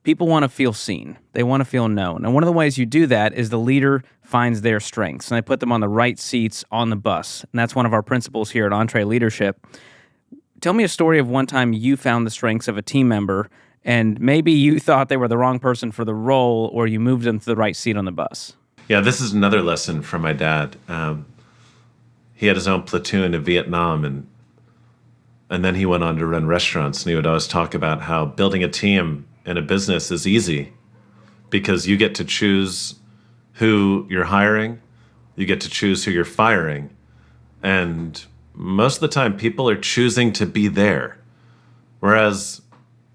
people want to feel seen. They want to feel known. And one of the ways you do that is the leader finds their strengths, and they put them on the right seats on the bus. And that's one of our principles here at EntreLeadership. Tell me a story of one time you found the strengths of a team member, and maybe you thought they were the wrong person for the role, or you moved them to the right seat on the bus. Yeah, this is another lesson from my dad. He had his own platoon in Vietnam, and then he went on to run restaurants, and he would always talk about how building a team in a business is easy because you get to choose who you're hiring, you get to choose who you're firing, and most of the time people are choosing to be there. Whereas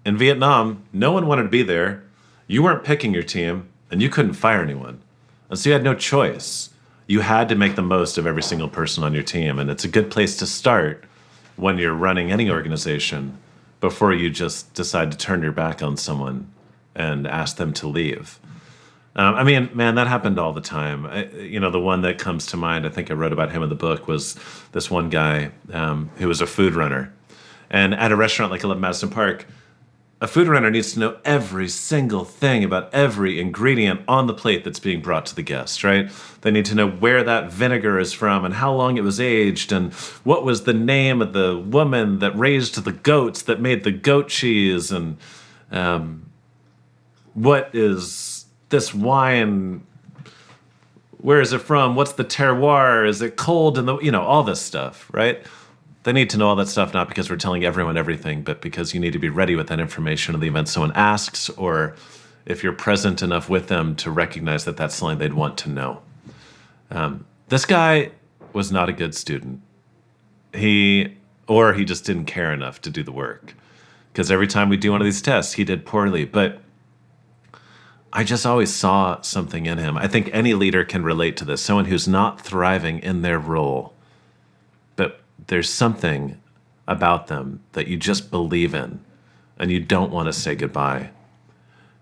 in Vietnam, no one wanted to be there, you weren't picking your team, and you couldn't fire anyone. And so you had no choice. You had to make the most of every single person on your team, and it's a good place to start when you're running any organization before you just decide to turn your back on someone and ask them to leave. I mean, man, that happened all the time. The one that comes to mind, I think I wrote about him in the book, was this one guy who was a food runner. And at a restaurant like 11 Madison Park, a food runner needs to know every single thing about every ingredient on the plate that's being brought to the guest, right? They need to know where that vinegar is from and how long it was aged and what was the name of the woman that raised the goats that made the goat cheese and what is this wine, where is it from, what's the terroir, is it cold, and all this stuff, right? They need to know all that stuff, not because we're telling everyone everything, but because you need to be ready with that information in the event someone asks, or if you're present enough with them to recognize that that's something they'd want to know. This guy was not a good student. He just didn't care enough to do the work. Because every time we do one of these tests, he did poorly. But I just always saw something in him. I think any leader can relate to this. Someone who's not thriving in their role, but there's something about them that you just believe in and you don't want to say goodbye.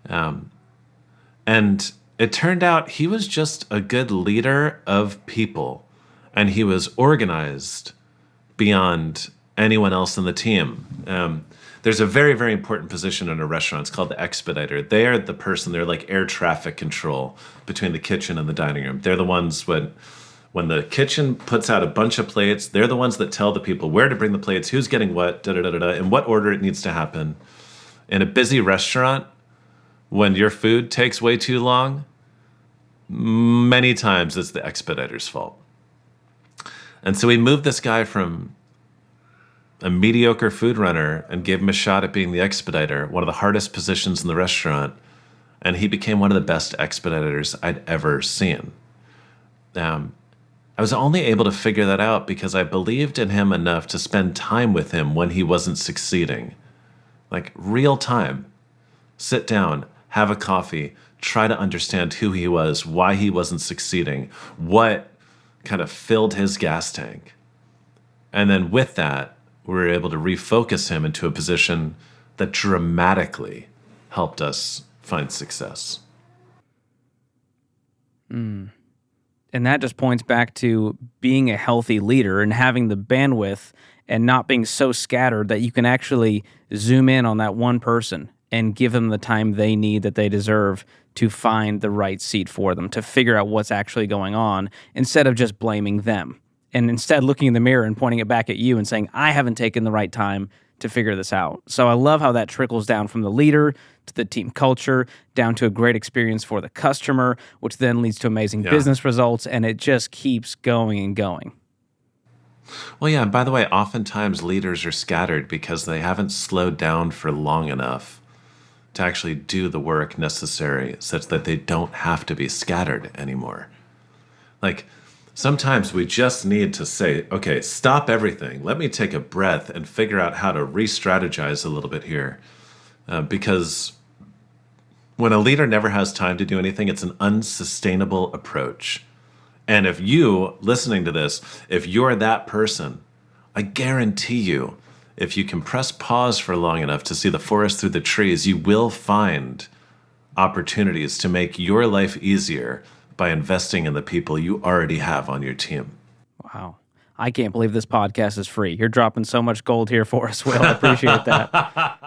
And it turned out he was just a good leader of people, and he was organized beyond anyone else in the team. There's a very, very important position in a restaurant. It's called the expediter. They are the person, they're like air traffic control between the kitchen and the dining room. They're the ones when the kitchen puts out a bunch of plates, they're the ones that tell the people where to bring the plates, who's getting what, in what order it needs to happen. In a busy restaurant, when your food takes way too long, many times it's the expediter's fault. And so we moved this guy from a mediocre food runner and gave him a shot at being the expediter, one of the hardest positions in the restaurant, and he became one of the best expeditors I'd ever seen. I was only able to figure that out because I believed in him enough to spend time with him when he wasn't succeeding. Like real time. Sit down, have a coffee, try to understand who he was, why he wasn't succeeding, what kind of filled his gas tank. And then with that, we were able to refocus him into a position that dramatically helped us find success. And that just points back to being a healthy leader and having the bandwidth and not being so scattered that you can actually zoom in on that one person and give them the time they need, that they deserve, to find the right seat for them, to figure out what's actually going on instead of just blaming them. And instead looking in the mirror and pointing it back at you and saying, I haven't taken the right time to figure this out. So I love how that trickles down from the leader to the team culture, down to a great experience for the customer, which then leads to amazing business results, and it just keeps going and going. Well, yeah, and by the way, oftentimes leaders are scattered because they haven't slowed down for long enough to actually do the work necessary such that they don't have to be scattered anymore. Like, sometimes we just need to say, okay, stop everything. Let me take a breath and figure out how to re-strategize a little bit here. Because when a leader never has time to do anything, it's an unsustainable approach. And if you, listening to this, if you're that person, I guarantee you, if you can press pause for long enough to see the forest through the trees, you will find opportunities to make your life easier by investing in the people you already have on your team. Wow. I can't believe this podcast is free. You're dropping so much gold here for us, Will. I appreciate that.